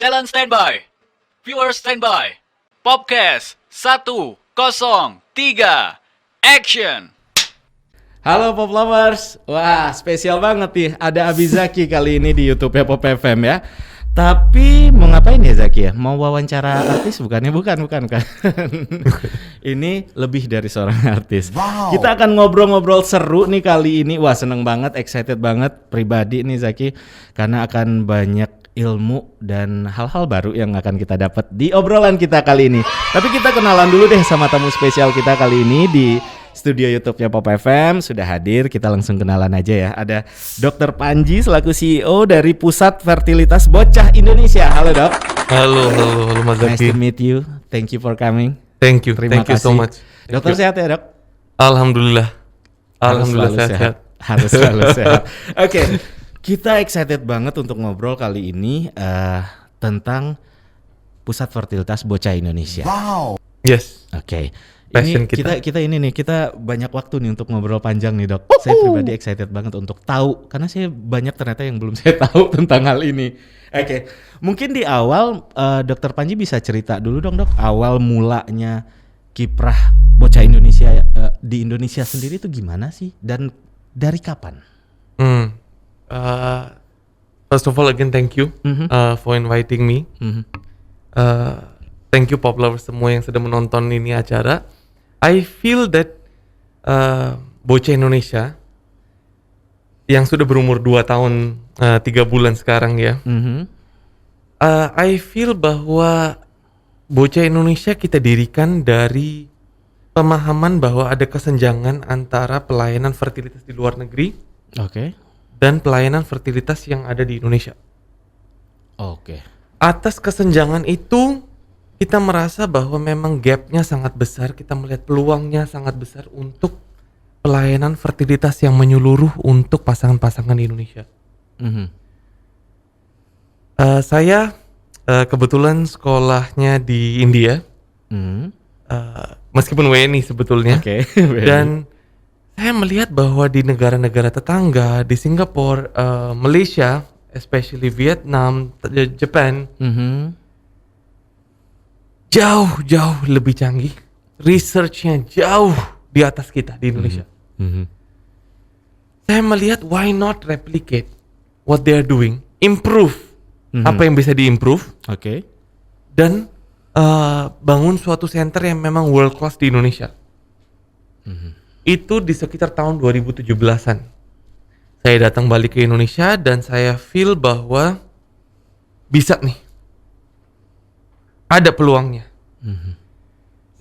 Talent standby. Viewers standby. Popcast 103. Action. Halo Pop Lovers, wah spesial banget nih, ada Abi Zaki kali ini di YouTube-nya Pop FM ya. Tapi mau ngapain ya Zaki ya? Mau wawancara artis bukannya? Bukan kan? Ini lebih dari seorang artis. Wow. Kita akan ngobrol-ngobrol seru nih kali ini. Wah seneng banget, excited banget pribadi nih Zaki, karena akan banyak ilmu dan hal-hal baru yang akan kita dapat di obrolan kita kali ini. Tapi kita kenalan dulu deh sama tamu spesial kita kali ini di studio YouTube-nya Pop FM. Sudah hadir, kita langsung kenalan aja ya. Ada Dr. Panji selaku CEO dari Pusat Fertilitas Bocah Indonesia. Halo Dok. Halo Mas Zaki. Nice to meet you. Thank you for coming. Thank you so much. Dokter sehat ya Dok? Alhamdulillah sehat. Harus selalu sehat. Oke, kita excited banget untuk ngobrol kali ini tentang Pusat Fertilitas Bocah Indonesia. Wow. Yes. Oke. Passion Ini kita banyak waktu nih untuk ngobrol panjang nih Dok. Saya pribadi excited banget untuk tahu, karena saya banyak ternyata yang belum saya tahu tentang hal ini. Oke. Mungkin di awal Dokter Panji bisa cerita dulu dong Dok, awal mulanya kiprah bocah Indonesia di Indonesia sendiri itu gimana sih, dan dari kapan? First of all again thank you for inviting me. Thank you Pop Lovers semua yang sudah menonton ini acara. I feel that bocah Indonesia yang sudah berumur 2 tahun 3 bulan sekarang ya, I feel bahwa bocah Indonesia kita dirikan dari pemahaman bahwa ada kesenjangan antara pelayanan fertilitas di luar negeri dan pelayanan fertilitas yang ada di Indonesia. Atas kesenjangan itu kita merasa bahwa memang gapnya sangat besar, kita melihat peluangnya sangat besar untuk pelayanan fertilitas yang menyeluruh untuk pasangan-pasangan di Indonesia. Saya kebetulan sekolahnya di India, meskipun WNI sebetulnya, dan saya melihat bahwa di negara-negara tetangga, di Singapura, Malaysia, especially Vietnam, Japan, jauh lebih canggih, researchnya jauh di atas kita di Indonesia. Saya melihat why not replicate what they are doing, improve apa yang bisa diimprove, dan bangun suatu center yang memang world class di Indonesia. Itu di sekitar tahun 2017-an. Saya datang balik ke Indonesia dan saya feel bahwa bisa nih, ada peluangnya.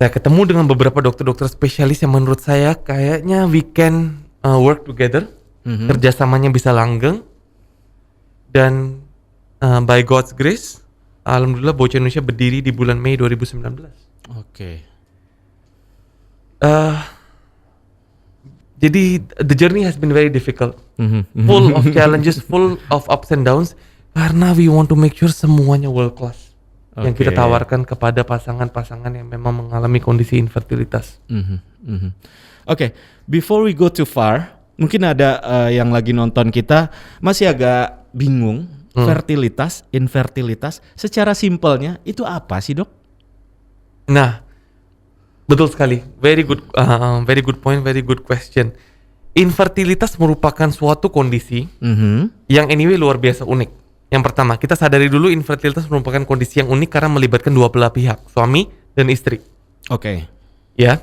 Saya ketemu dengan beberapa dokter-dokter spesialis yang menurut saya kayaknya we can work together, kerjasamanya bisa langgeng, dan by God's grace, alhamdulillah Bocah Indonesia berdiri di bulan Mei 2019. Jadi the journey has been very difficult, full of challenges, full of ups and downs, karena we want to make sure semuanya world class yang kita tawarkan kepada pasangan-pasangan yang memang mengalami kondisi infertilitas. Before we go too far, mungkin ada yang lagi nonton kita masih agak bingung, fertilitas, infertilitas, secara simpelnya itu apa sih Dok? Nah, betul sekali, very good point, very good question. Infertilitas merupakan suatu kondisi yang anyway luar biasa unik. Yang pertama, kita sadari dulu infertilitas merupakan kondisi yang unik karena melibatkan dua belah pihak, suami dan istri. Ya,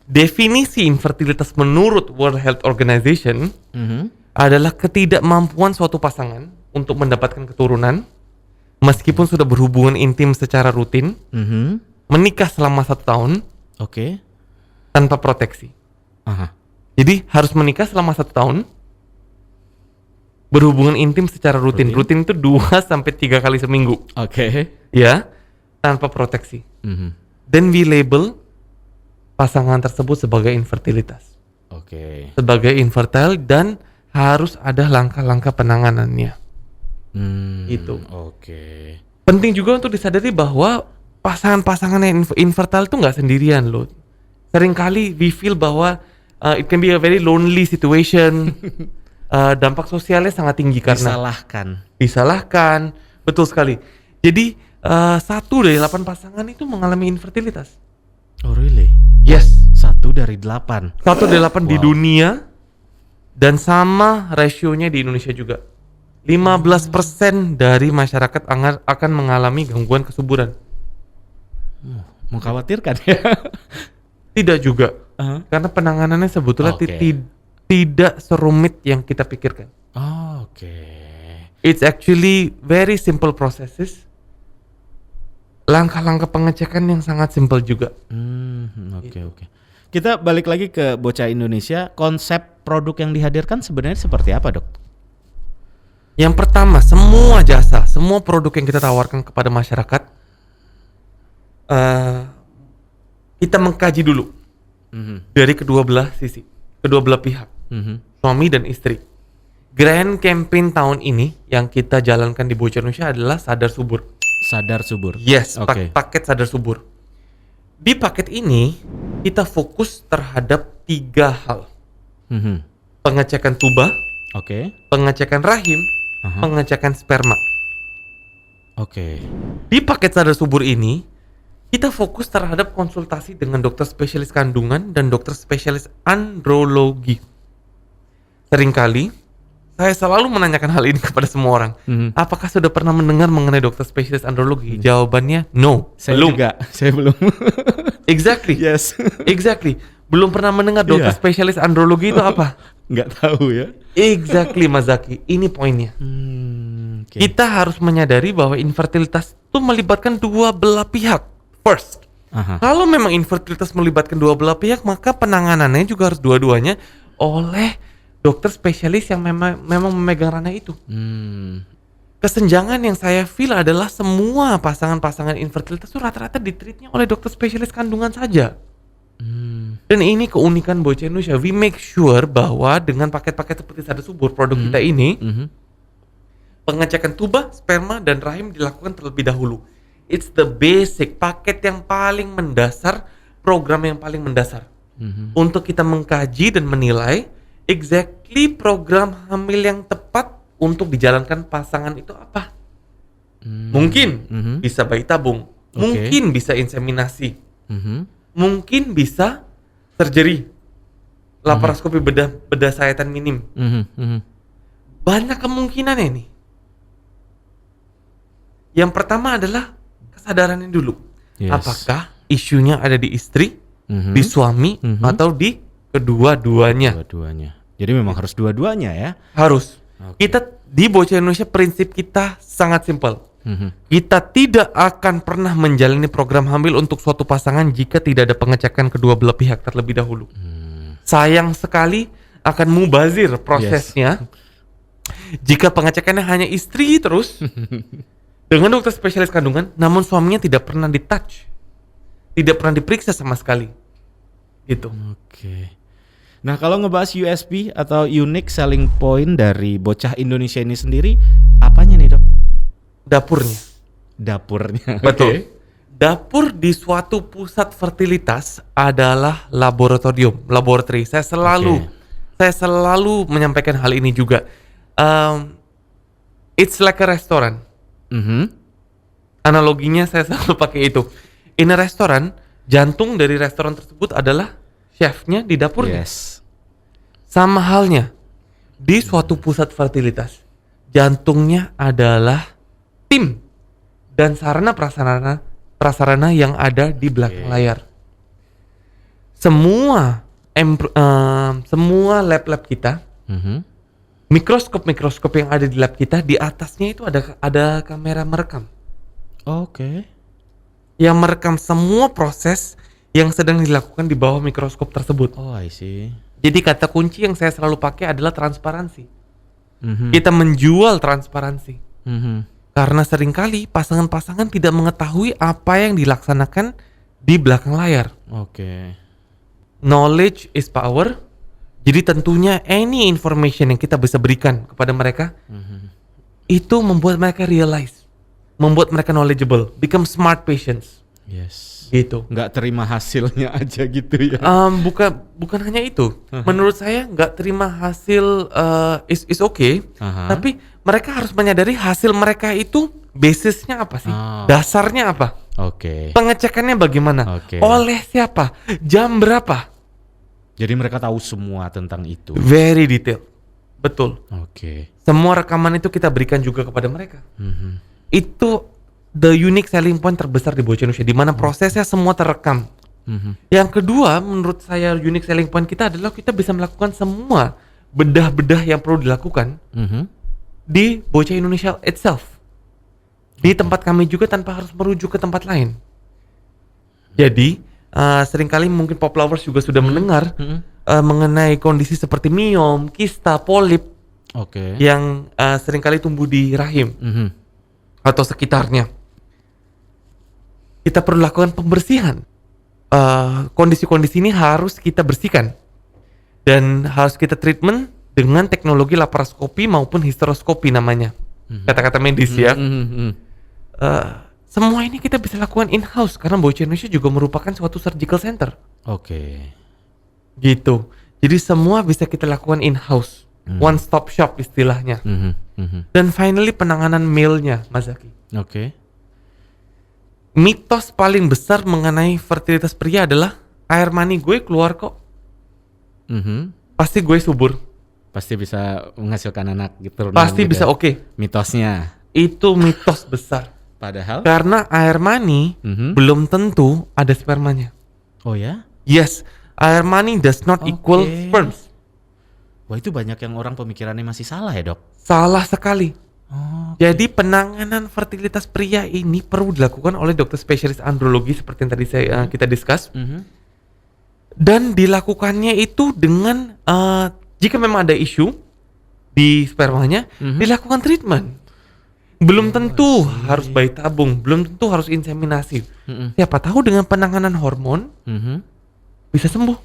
definisi infertilitas menurut World Health Organization adalah ketidakmampuan suatu pasangan untuk mendapatkan keturunan meskipun sudah berhubungan intim secara rutin, menikah selama 1 tahun, tanpa proteksi. Jadi harus menikah selama 1 tahun, berhubungan intim secara rutin. Rutin itu 2-3 kali seminggu. Ya, tanpa proteksi. Dan we label pasangan tersebut sebagai infertilitas. Sebagai infertile, dan harus ada langkah-langkah penanganannya. Itu. Penting juga untuk disadari bahwa pasangan-pasangan yang infertile itu nggak sendirian loh. Seringkali we feel bahwa it can be a very lonely situation. Dampak sosialnya sangat tinggi karena disalahkan. Betul sekali. Jadi 1 dari 8 pasangan itu mengalami infertilitas. Oh really? Yes. 1 dari 8. 1 dari 8 di Wow. dunia, dan sama rasionya di Indonesia juga. 15% dari masyarakat akan mengalami gangguan kesuburan. Mengkhawatirkan ya. Tidak juga, Uh-huh. karena penanganannya sebetulnya Oke. tidak serumit yang kita pikirkan. Oke. It's actually very simple processes. Langkah-langkah pengecekan yang sangat simple juga. Oke. Kita balik lagi ke Bocah Indonesia. Konsep produk yang dihadirkan sebenarnya seperti apa, Dok? Yang pertama, semua jasa, semua produk yang kita tawarkan kepada masyarakat, kita mengkaji dulu dari kedua belah sisi, kedua belah pihak, suami dan istri. Grand campaign tahun ini yang kita jalankan di Bocah Indonesia adalah Sadar Subur. Sadar subur. Yes, Oke. paket Sadar Subur. Di paket ini kita fokus terhadap 3 hal: pengecekan tuba, Oke. pengecekan rahim, pengecekan sperma. Oke. Di paket Sadar Subur ini kita fokus terhadap konsultasi dengan dokter spesialis kandungan dan dokter spesialis andrologi. Seringkali saya selalu menanyakan hal ini kepada semua orang. Apakah sudah pernah mendengar mengenai dokter spesialis andrologi? Jawabannya no. Saya belum. juga. Saya belum. Exactly. Yes. Exactly. Belum pernah mendengar dokter Iya. spesialis andrologi itu apa? Nggak tahu ya. Exactly, Mas Zaki. Ini poinnya. Oke. Kita harus menyadari bahwa infertilitas itu melibatkan dua belah pihak. First, Aha. kalau memang infertilitas melibatkan dua belah pihak, maka penanganannya juga harus dua-duanya oleh dokter spesialis yang memang memegang ranah itu. Kesenjangan yang saya feel adalah semua pasangan-pasangan infertilitas itu rata-rata ditreatnya oleh dokter spesialis kandungan saja. Dan ini keunikan Bocah Indonesia. We make sure bahwa dengan paket-paket seperti Sadar Subur produk kita ini, pengecekan tuba, sperma, dan rahim dilakukan terlebih dahulu. It's the basic, paket yang paling mendasar, program yang paling mendasar. Untuk kita mengkaji dan menilai exactly program hamil yang tepat untuk dijalankan pasangan itu apa. Mungkin bisa bayi tabung, mungkin bisa inseminasi, mungkin bisa surgery, laparoskopi bedah sayatan minim. Banyak kemungkinannya nih. Yang pertama adalah kesadarannya dulu. Yes. Apakah isunya ada di istri, di suami, atau di kedua-duanya? Dua-duanya. Jadi memang harus dua-duanya ya. Harus. Oke. Kita di Bocah Indonesia prinsip kita sangat simpel. Kita tidak akan pernah menjalani program hamil untuk suatu pasangan jika tidak ada pengecekan kedua belah pihak terlebih dahulu. Sayang sekali akan mubazir prosesnya jika pengecekannya hanya istri terus dengan dokter spesialis kandungan, namun suaminya tidak pernah di-touch, tidak pernah diperiksa sama sekali. Gitu. Oke. Nah, kalau ngebahas USP atau unique selling point dari Bocah Indonesia ini sendiri, apanya nih, Dok? Dapurnya. Dapurnya. Betul. Oke. Dapur di suatu pusat fertilitas adalah laboratory. Saya selalu menyampaikan hal ini juga. It's like a restaurant. Analoginya saya selalu pakai itu. In a restaurant, jantung dari restoran tersebut adalah chefnya di dapurnya. Yes. Sama halnya di suatu pusat fertilitas, jantungnya adalah tim dan sarana prasarana yang ada di belakang layar. Semua lab-lab kita, mikroskop yang ada di lab kita, di atasnya itu ada kamera merekam. Oke. Yang merekam semua proses yang sedang dilakukan di bawah mikroskop tersebut. Oh, I see. Jadi kata kunci yang saya selalu pakai adalah transparansi. Kita menjual transparansi. Karena seringkali pasangan-pasangan tidak mengetahui apa yang dilaksanakan di belakang layar. Oke. Knowledge is power. Jadi tentunya any information yang kita bisa berikan kepada mereka, itu membuat mereka realize, membuat mereka knowledgeable, become smart patients. Yes. Gitu. Nggak terima hasilnya aja gitu ya. Bukan hanya itu. Menurut saya nggak terima hasil is okay. Aha. Tapi mereka harus menyadari hasil mereka itu Basisnya apa sih? Oh. Dasarnya apa? Oke. Pengecekannya bagaimana? Oke. Oleh siapa? Jam berapa? Jadi mereka tahu semua tentang itu. Very detail. Betul. Oke. Semua rekaman itu kita berikan juga kepada mereka. Mhm. Itu the unique selling point terbesar di Bocah Indonesia, di mana prosesnya semua terekam. Mhm. Yang kedua, menurut saya unique selling point kita adalah kita bisa melakukan semua bedah-bedah yang perlu dilakukan Mhm. di Bocah Indonesia itself. Di tempat kami juga tanpa harus merujuk ke tempat lain. Jadi, seringkali mungkin pop lovers juga sudah mendengar Mhm. mengenai kondisi seperti miom, kista, polip Oke. yang seringkali tumbuh di rahim Mhm. atau sekitarnya. Kita perlu lakukan pembersihan. Kondisi-kondisi ini harus kita bersihkan dan harus kita treatment dengan teknologi laparoskopi maupun histeroskopi namanya, kata-kata medis ya. Mhm. Semua ini kita bisa lakukan in-house karena Bocah Indonesia juga merupakan suatu surgical center. Oke. Gitu. Jadi semua bisa kita lakukan in-house. One stop shop istilahnya. Mhm. Mhm. Dan finally penanganan male-nya, Mas Zaki. Oke. Mitos paling besar mengenai fertilitas pria adalah air mani gue keluar kok, Mhm. pasti gue subur, Pasti bisa menghasilkan anak gitu. pasti bisa oke. Mitosnya. Itu mitos besar. Padahal. Karena air mani Mhm. belum tentu ada spermanya. Oh ya? Yes, air mani does not equal Oke. sperms. Wah, itu banyak yang orang pemikirannya masih salah ya, Dok? Salah sekali. Oh. Jadi penanganan fertilitas pria ini perlu dilakukan oleh dokter spesialis andrologi seperti yang tadi kita discuss, Mhm. dan dilakukannya itu dengan jika memang ada isu di spermanya, dilakukan treatment. Belum tentu harus bayi tabung, belum tentu harus inseminasi. Mhm. Siapa tahu dengan penanganan hormon Mhm. bisa sembuh.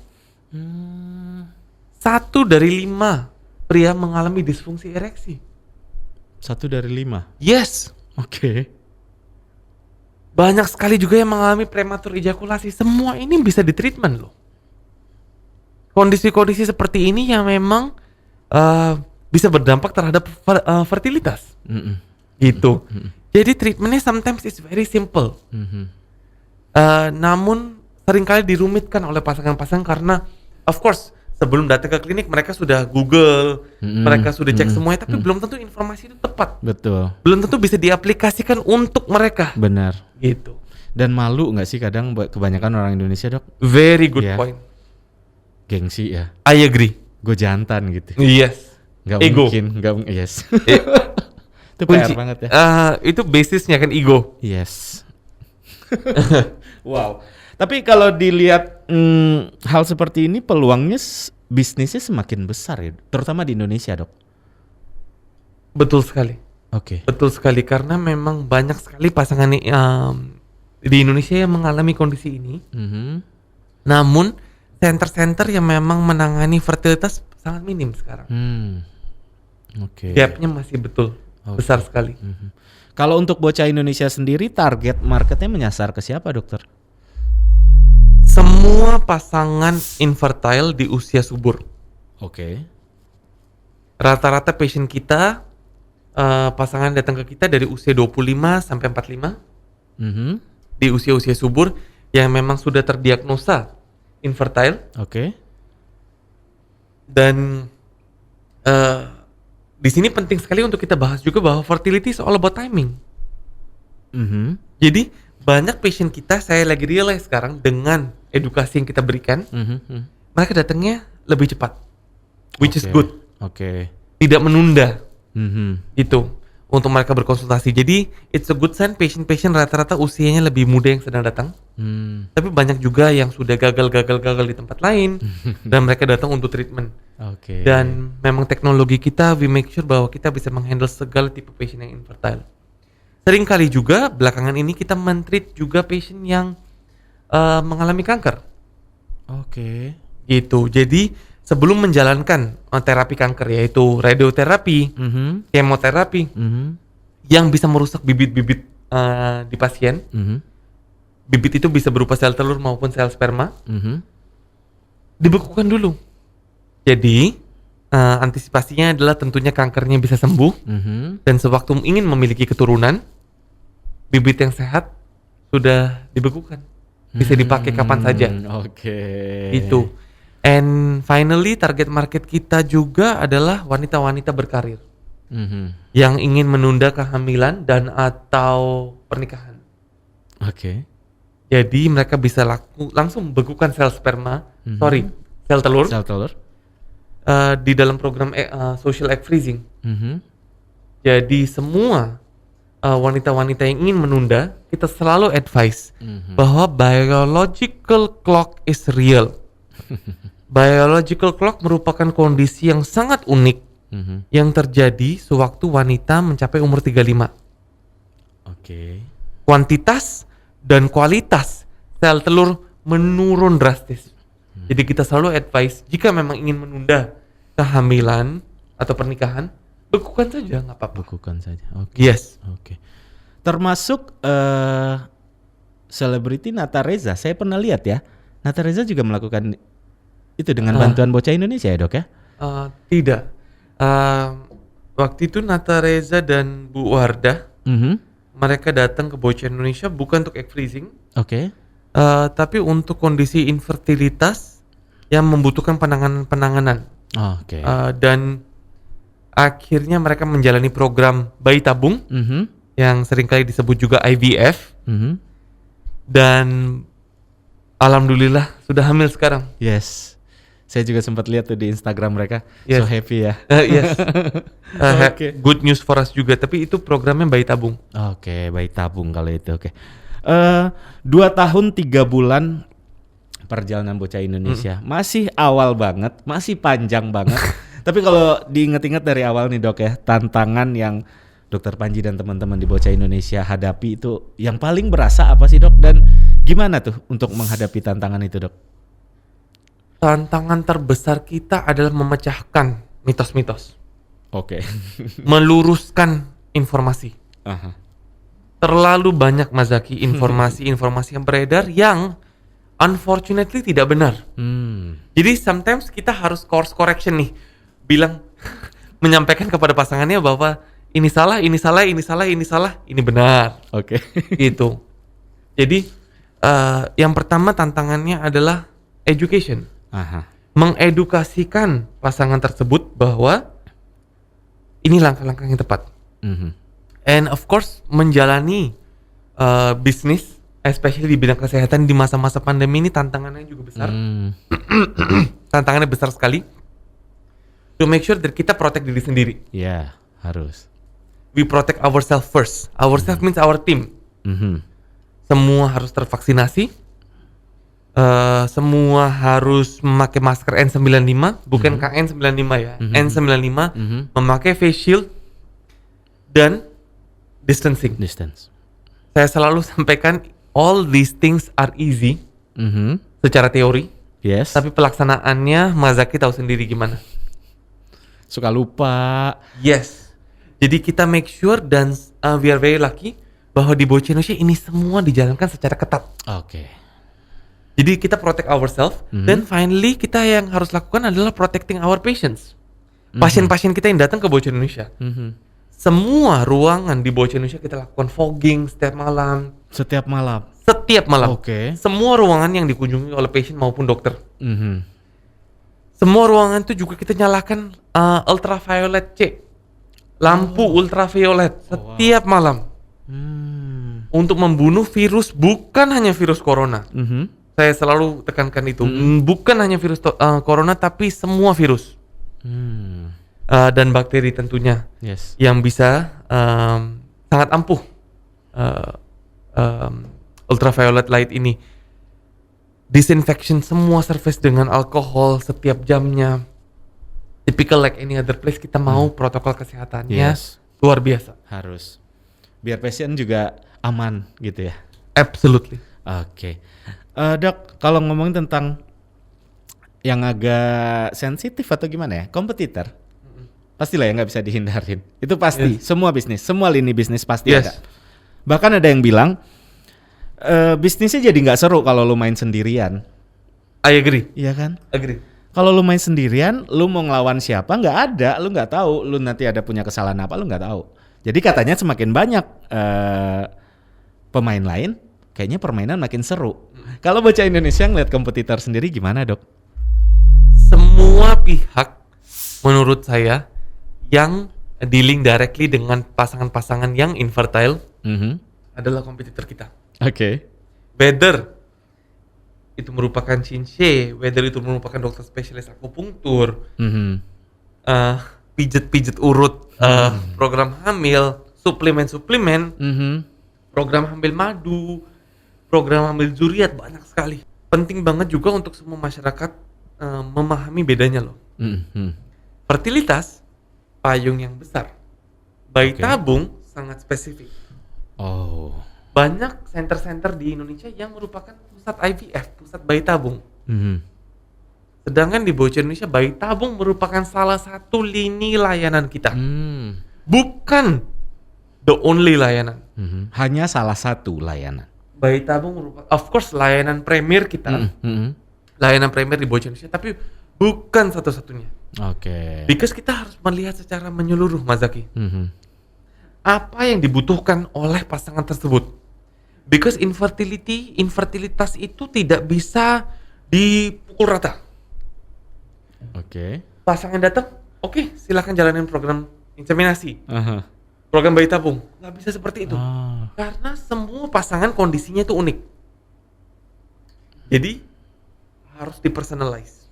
1 dari 5 pria mengalami disfungsi ereksi. 1 dari 5. Yes. Oke. Banyak sekali juga yang mengalami prematur ejakulasi. Semua ini bisa ditreatment loh. Kondisi-kondisi seperti ini yang memang bisa berdampak terhadap fertilitas. Mhm. Gitu. Jadi treatmentnya sometimes is very simple. Mhm. Namun seringkali dirumitkan oleh pasangan-pasangan karena of course sebelum datang ke klinik mereka sudah Google, mereka sudah cek semuanya, tapi belum tentu informasi itu tepat. Betul. Belum tentu bisa diaplikasikan untuk mereka. Benar. Gitu. Dan malu nggak sih kadang kebanyakan orang Indonesia, Dok? Very good Iya. point. Gengsi ya. I agree. Gue jantan gitu. Yes. Nggak Ego. mungkin. Nggak yes. Eh, Itu PR banget ya. Itu basisnya kan ego. Yes. Wow. Tapi kalau dilihat hal seperti ini peluangnya bisnisnya semakin besar ya, terutama di Indonesia, Dok. Betul sekali. Oke. Betul sekali karena memang banyak sekali pasangan di Indonesia yang mengalami kondisi ini. Mhm. Namun center-center yang memang menangani fertilitas sangat minim sekarang. Oke. Gapnya masih betul besar sekali. Mhm. Kalau untuk bocah Indonesia sendiri target marketnya menyasar ke siapa, Dokter? Semua pasangan infertile di usia subur. Oke. Rata-rata patient kita pasangan datang ke kita dari usia 25 sampai 45 Mhm. di usia-usia subur yang memang sudah terdiagnosa infertile, Oke. dan di sini penting sekali untuk kita bahas juga bahwa fertility is all about timing. Mhm. Jadi banyak patient kita, saya lagi realize sekarang dengan edukasi yang kita berikan, Mhm. mereka datangnya lebih cepat, which is Oke. good, Oke. tidak menunda Mhm. gitu untuk mereka berkonsultasi. Jadi it's a good sign patient-patient rata-rata usianya lebih muda yang sedang datang, tapi banyak juga yang sudah gagal di tempat lain dan mereka datang untuk treatment. Oke. Dan memang teknologi kita, we make sure bahwa kita bisa menghandle segala tipe patient yang infertile. Sering kali juga belakangan ini kita men-treat juga patient yang mengalami kanker. Oke. Gitu. Jadi sebelum menjalankan terapi kanker yaitu radioterapi, Mhm. kemoterapi Mhm. yang bisa merusak bibit-bibit di pasien. Mhm. Bibit itu bisa berupa sel telur maupun sel sperma. Mhm. Dibekukan dulu. Jadi antisipasinya adalah tentunya kankernya bisa sembuh Mhm. dan sewaktu ingin memiliki keturunan bibit yang sehat sudah dibekukan, bisa dipakai kapan saja. Oke. Itu. And finally target market kita juga adalah wanita-wanita berkarir yang ingin menunda kehamilan dan atau pernikahan. Oke. Jadi mereka bisa langsung bekukan sel sperma, sel telur, Sel telur. di dalam program social egg freezing. Jadi semua wanita-wanita yang ingin menunda, kita selalu advise bahwa biological clock is real. Biological clock merupakan kondisi yang sangat unik yang terjadi sewaktu wanita mencapai umur 35. Oke. Kuantitas dan kualitas sel telur menurun drastis. Jadi kita selalu advise jika memang ingin menunda kehamilan atau pernikahan, bekukan saja, nggak apa-apa. Bekukan saja. Oke. Yes. Oke. Termasuk selebriti Nata Reza, saya pernah lihat ya. Nata Reza juga melakukan itu dengan bantuan Bocah Indonesia ya, Dok ya? Tidak. Waktu itu Nata Reza dan Bu Wardah, mereka datang ke Bocah Indonesia bukan untuk egg freezing, Oke. tapi untuk kondisi infertilitas yang membutuhkan penanganan. Oke. Dan akhirnya mereka menjalani program bayi tabung yang seringkali disebut juga IVF, dan alhamdulillah sudah hamil sekarang. Yes. Saya juga sempat lihat tuh di Instagram mereka. Yes. So happy ya. Yes. Oke. Good news for us juga, tapi itu programnya bayi tabung. Oke, bayi tabung kalau itu. Oke. 2 tahun 3 bulan perjalanan Bocah Indonesia. Masih awal banget, masih panjang banget. Tapi kalau diingat-ingat dari awal nih, Dok ya, tantangan yang Dokter Panji dan teman-teman di Bocah Indonesia hadapi itu yang paling berasa apa sih, Dok? Dan gimana tuh untuk menghadapi tantangan itu, Dok? Tantangan terbesar kita adalah memecahkan mitos-mitos. Oke. Meluruskan informasi. Aha. Terlalu banyak, Mas Zaki, informasi-informasi yang beredar yang unfortunately tidak benar. Jadi sometimes kita harus course correction nih. Bilang, menyampaikan kepada pasangannya bahwa ini salah, ini salah, ini salah, ini salah, ini benar. Oke. Gitu. Jadi yang pertama tantangannya adalah education. Aha. Mengedukasikan pasangan tersebut bahwa ini langkah-langkah yang tepat. And of course menjalani bisnis, especially di bidang kesehatan di masa-masa pandemi ini tantangannya juga besar. Tantangannya besar sekali. To make sure that kita protect diri sendiri. Ya, harus. We protect ourselves first. Ourselves means our team. Semua harus tervaksinasi. Semua harus memakai masker N95, bukan KN95 ya. N95, memakai face shield dan distancing. Saya selalu sampaikan all these things are easy secara teori. Yes. Tapi pelaksanaannya Mas Zaki tahu sendiri gimana. Suka lupa. Yes. Jadi kita make sure dan we are very lucky bahwa di Bocah Indonesia ini semua dijalankan secara ketat. Oke. Jadi kita protect ourselves, dan finally kita yang harus lakukan adalah protecting our patients. Pasien-pasien kita yang datang ke Bocah Indonesia. Semua ruangan di Bocah Indonesia kita lakukan fogging setiap malam. Setiap malam. Setiap malam. Oke. Semua ruangan yang dikunjungi oleh pasien maupun dokter. Semua ruangan itu juga kita nyalakan ultraviolet C. Lampu ultraviolet setiap malam. Untuk membunuh virus, bukan hanya virus corona. Saya selalu tekankan itu. Bukan hanya virus corona, tapi semua virus. Dan bakteri tentunya. Yes. Yang bisa sangat ampuh ultraviolet light ini. Disinfection semua surface dengan alkohol setiap jamnya. Typical like any other place, kita mau protokol kesehatannya luar biasa. Harus. Biar pasien juga aman gitu ya. Absolutely. Oke. Dok, kalau ngomongin tentang yang agak sensitif atau gimana ya, kompetitor, pastilah ya nggak bisa dihindarin. Itu pasti, semua bisnis, semua lini bisnis pasti ada. Bahkan ada yang bilang, bisnisnya jadi nggak seru kalau lu main sendirian. I agree. Iya kan? Agree. Kalau lu main sendirian, lu mau ngelawan siapa nggak ada, lu nggak tahu, lu nanti ada punya kesalahan apa, lu nggak tahu. Jadi katanya semakin banyak pemain lain, kayaknya permainan makin seru. Kalau Bocah Indonesia ngeliat kompetitor sendiri gimana, Dok? Semua pihak menurut saya yang dealing directly dengan pasangan-pasangan yang infertile adalah kompetitor kita. Oke. Whether itu merupakan Cinshe, whether itu merupakan dokter spesialis akupunktur, pijet-pijet urut, program hamil, suplemen-suplemen, program hamil madu, program hamil zuriat, banyak sekali. Penting banget juga untuk semua masyarakat memahami bedanya loh. Fertilitas, payung yang besar. Bayi tabung sangat spesifik. Oh. Banyak center-center di Indonesia yang merupakan pusat IVF, pusat bayi tabung. Sedangkan di Bocah Indonesia, bayi tabung merupakan salah satu lini layanan kita. Bukan the only layanan. Hanya salah satu layanan. Bayi tabung merupakan, of course, layanan premier kita. Layanan premier di Bocah Indonesia, tapi bukan satu-satunya. Oke. Because kita harus melihat secara menyeluruh, Mas Zaki. Apa yang dibutuhkan oleh pasangan tersebut. Because infertilitas itu tidak bisa dipukul rata. Oke. Pasangan datang, oke, silakan jalanin program inseminasi. Program bayi tabung. Nggak bisa seperti itu. Karena semua pasangan kondisinya itu unik. Jadi harus dipersonalize.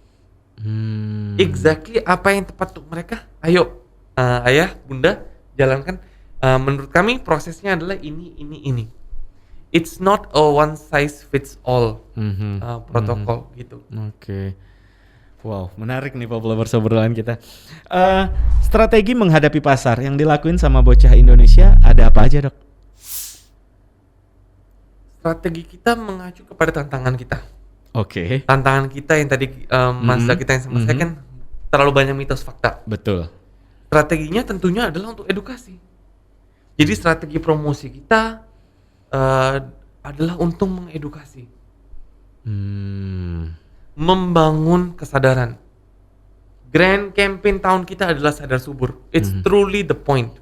Exactly apa yang tepat untuk mereka. Ayo, ayah, bunda, jalankan. Menurut kami prosesnya adalah ini. It's not a one size fits all protokol gitu. Oke. Wow, menarik nih Pop-Lovers obrolan kita. Strategi menghadapi pasar yang dilakuin sama Bocah Indonesia ada apa aja, Dok? Strategi kita mengacu kepada tantangan kita. Oke. Tantangan kita yang tadi Mas Zaki yang sama saya kan terlalu banyak mitos fakta. Betul. Strateginya tentunya adalah untuk edukasi. Jadi strategi promosi kita adalah untuk mengedukasi, membangun kesadaran. Grand campaign tahun kita adalah sadar subur. It's truly the point.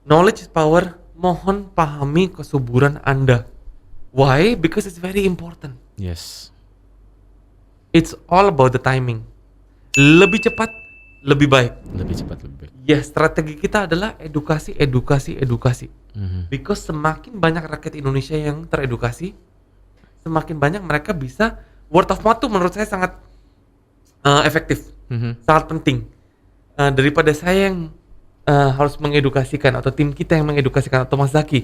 Knowledge is power. Mohon pahami kesuburan Anda. Why? Because it's very important. Yes. It's all about the timing. Lebih cepat, lebih baik. Lebih cepat, lebih baik. Ya, strategi kita adalah edukasi. Because semakin banyak rakyat Indonesia yang teredukasi, semakin banyak mereka bisa, word of mouth tuh menurut saya sangat efektif, sangat penting. Daripada saya yang harus mengedukasikan, atau tim kita yang mengedukasikan, atau Mas Zaki.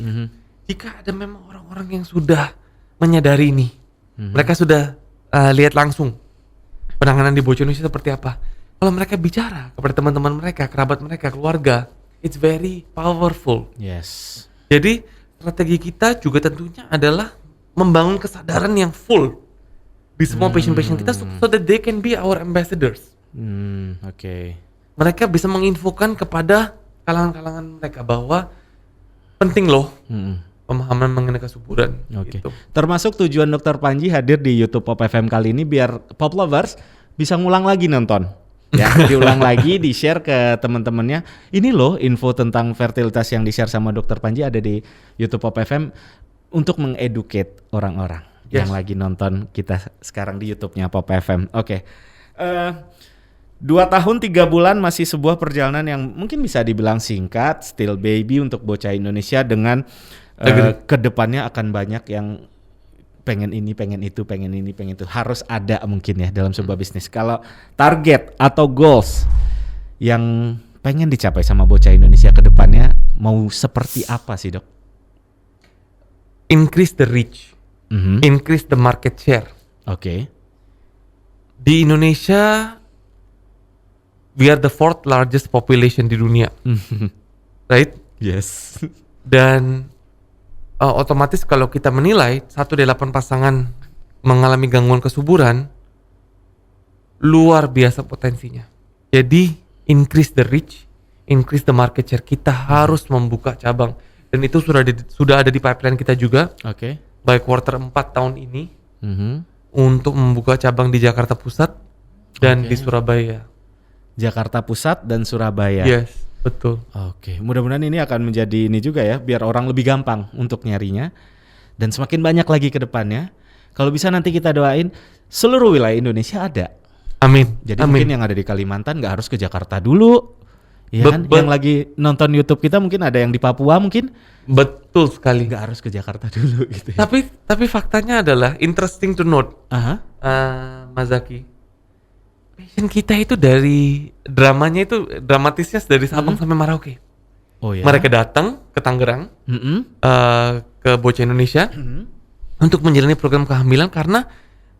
Jika ada memang orang-orang yang sudah menyadari ini, mereka sudah lihat langsung penanganan di Bocah Indonesia seperti apa. Kalau mereka bicara kepada teman-teman mereka, kerabat mereka, keluarga, it's very powerful. Yes. Jadi strategi kita juga tentunya adalah membangun kesadaran yang full di semua patient-patient kita so that they can be our ambassadors. Oke. Mereka bisa menginfokan kepada kalangan-kalangan mereka bahwa penting loh pemahaman mengenai kesuburan. Oke. Gitu. Termasuk tujuan Dr. Panji hadir di YouTube Pop FM kali ini biar Pop Lovers bisa ngulang lagi nonton. Ya, diulang lagi, di-share ke teman-temannya. Ini loh info tentang fertilitas yang di-share sama Dr. Panji ada di YouTube Pop FM untuk mengeducate orang-orang yang lagi nonton kita sekarang di YouTube-nya Pop FM. Oke. 2 tahun 3 bulan masih sebuah perjalanan yang mungkin bisa dibilang singkat, still baby untuk Bocah Indonesia dengan kedepannya akan banyak yang pengen ini, pengen itu, pengen ini, pengen itu. Harus ada mungkin ya dalam sebuah bisnis. Kalau target atau goals yang pengen dicapai sama Bocah Indonesia ke depannya mau seperti apa sih, Dok? Increase the reach, increase the market share. Oke. Di Indonesia, we are the 4th largest population di dunia, right? Yes. Dan otomatis kalau kita menilai 1 dari 8 pasangan mengalami gangguan kesuburan, luar biasa potensinya. Jadi increase the reach, increase the market share. Kita harus membuka cabang, dan itu sudah ada di pipeline kita juga. Oke. By quarter 4 tahun ini untuk membuka cabang di Jakarta Pusat dan di Surabaya. Jakarta Pusat dan Surabaya. Yes. Betul. Oke, mudah-mudahan ini akan menjadi ini juga ya, biar orang lebih gampang untuk nyarinya dan semakin banyak lagi ke depannya. Kalau bisa nanti kita doain seluruh wilayah Indonesia ada. Amin. Jadi Amin. mungkin yang ada di Kalimantan nggak harus ke Jakarta dulu, ya kan? Yang lagi nonton YouTube kita mungkin ada yang di Papua mungkin Betul sekali. nggak harus ke Jakarta dulu gitu. Ya. Tapi faktanya adalah interesting to note, Aha. Mas Zaki. Passion kita itu dari dramanya itu dramatisnya dari Sabang sampai Merauke. Oh ya. Mereka datang ke Tangerang, Mm-mm. ke Bocah Indonesia untuk menjalani program kehamilan karena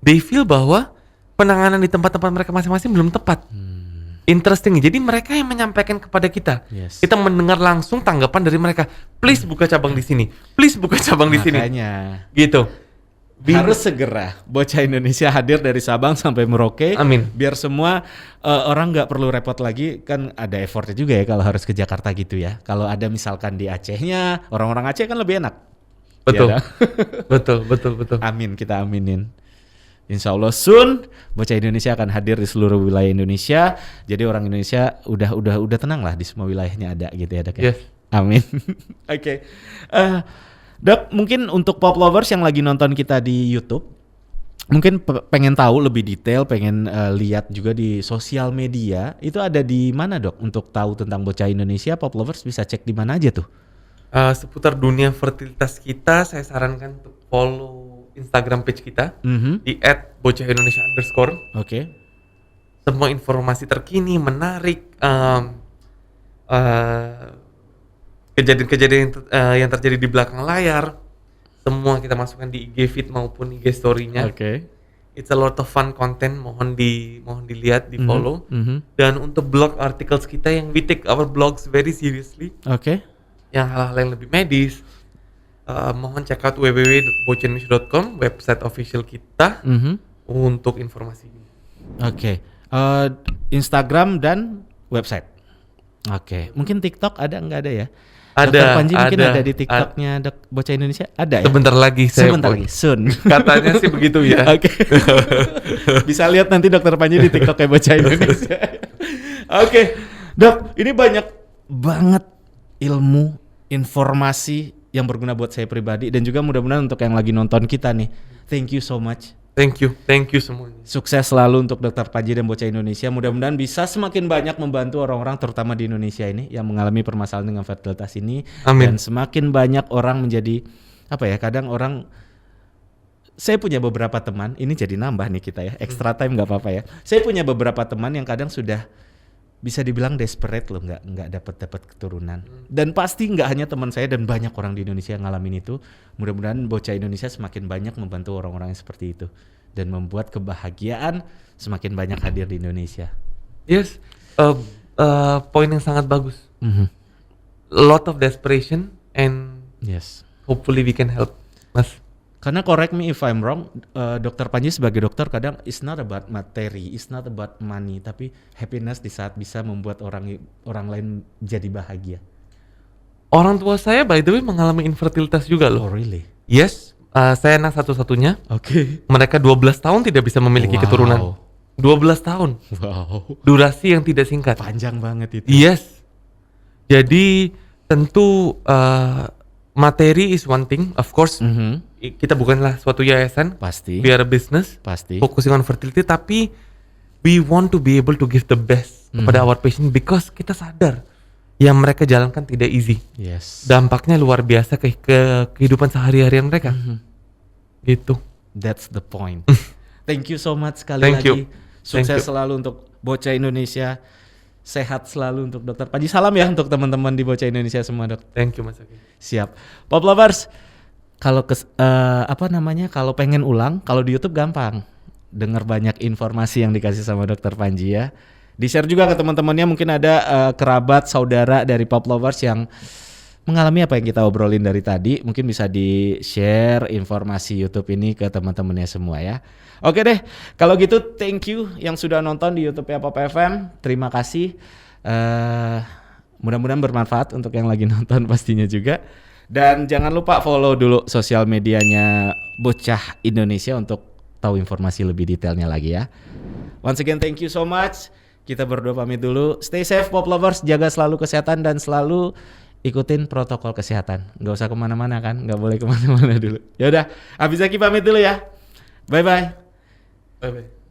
they feel bahwa penanganan di tempat-tempat mereka masing-masing belum tepat. Interesting. Jadi mereka yang menyampaikan kepada kita. Yes. Kita mendengar langsung tanggapan dari mereka. Please buka cabang di sini. Please buka cabang di sini. Makanya Gitu. harus segera Bocah Indonesia hadir dari Sabang sampai Merauke. Amin. Biar semua orang nggak perlu repot lagi, kan ada effortnya juga ya kalau harus ke Jakarta gitu ya. Kalau ada misalkan di Acehnya, orang-orang Aceh kan lebih enak. Betul. Ya, betul. Amin, kita aminin. Insya Allah soon Bocah Indonesia akan hadir di seluruh wilayah Indonesia. Jadi orang Indonesia udah tenang lah di semua wilayahnya ada gitu ya Dok ya. Yes. Amin. Oke. Dok, mungkin untuk pop lovers yang lagi nonton kita di YouTube, mungkin pengen tahu lebih detail, pengen lihat juga di sosial media, itu ada di mana Dok? Untuk tahu tentang Bocah Indonesia, pop lovers bisa cek di mana aja tuh? Seputar dunia fertilitas kita, saya sarankan untuk follow Instagram page kita di @bocahindonesia_. Oke. Semua informasi terkini, menarik, kejadian-kejadian yang terjadi di belakang layar, semua kita masukkan di IG feed maupun IG story-nya. Oke. It's a lot of fun content, mohon dilihat, di follow. Dan untuk blog articles kita yang we take our blogs very seriously, Oke. yang hal-hal yang lebih medis, mohon check out www.bocahindonesia.com, website official kita untuk informasi ini. Oke. Instagram dan website. Oke. Mungkin TikTok ada nggak ada ya? Dr. Panji mungkin ada di TikToknya Bocah Indonesia, ada ya? Sebentar lagi soon. Katanya sih begitu ya. Oke. Bisa lihat nanti Dr. Panji di TikToknya Bocah Indonesia. Oke. Dok, ini banyak banget ilmu, informasi yang berguna buat saya pribadi dan juga mudah-mudahan untuk yang lagi nonton kita nih. Thank you so much. Thank you semuanya. Sukses selalu untuk Dr. Panji dan Bocah Indonesia. Mudah-mudahan bisa semakin banyak membantu orang-orang terutama di Indonesia ini yang mengalami permasalahan dengan fertilitas ini. Amin. Dan semakin banyak orang menjadi kadang orang, saya punya beberapa teman, ini jadi nambah nih kita ya, extra time nggak apa-apa ya. Saya punya beberapa teman yang kadang sudah bisa dibilang desperate loh, nggak dapat keturunan. Dan pasti nggak hanya teman saya dan banyak orang di Indonesia yang ngalamin itu. Mudah-mudahan Bocah Indonesia semakin banyak membantu orang-orang yang seperti itu dan membuat kebahagiaan semakin banyak hadir di Indonesia. Yes, poin yang sangat bagus. A lot of desperation and Yes. hopefully we can help, Mas. Karena correct me if I'm wrong, Dr. Panji sebagai dokter kadang it's not about materi, it's not about money, tapi happiness di saat bisa membuat orang lain jadi bahagia. Orang tua saya by the way mengalami infertilitas juga loh. Oh really? Yes, saya anak satu-satunya. Oke. Mereka 12 tahun tidak bisa memiliki keturunan. 12 tahun. Wow. Durasi yang tidak singkat. Panjang banget itu. Yes. Jadi tentu materi is one thing, of course. Kita bukanlah suatu yayasan. Pasti. We are a business. Pasti. Focusing on fertility, tapi we want to be able to give the best kepada our patient because kita sadar yang mereka jalankan tidak easy. Yes. Dampaknya luar biasa ke kehidupan sehari-harian mereka. Gitu. That's the point. Thank you so much sekali Thank lagi. you. Sukses Thank you. selalu untuk Bocah Indonesia. Sehat selalu untuk Dr. Panji. Salam ya untuk teman-teman di Bocah Indonesia semua, Dok. Thank you Mas Aki. Siap. Pop lovers, kalau kalau pengen ulang, kalau di YouTube gampang. Dengar banyak informasi yang dikasih sama Dr. Panji ya. Di-share juga ke teman-temannya, mungkin ada kerabat, saudara dari Pop lovers yang mengalami apa yang kita obrolin dari tadi. Mungkin bisa di-share informasi YouTube ini ke teman-temannya semua ya. Oke deh, kalau gitu thank you yang sudah nonton di YouTube ya Pop FM. Terima kasih. Mudah-mudahan bermanfaat untuk yang lagi nonton pastinya juga. Dan jangan lupa follow dulu sosial medianya Bocah Indonesia untuk tahu informasi lebih detailnya lagi ya. Once again thank you so much. Kita berdua pamit dulu. Stay safe Pop Lovers, jaga selalu kesehatan dan selalu ikutin protokol kesehatan. Nggak usah kemana-mana kan, nggak boleh kemana-mana dulu. Ya udah, Abi Zaki pamit dulu ya. Bye bye. Bye bye.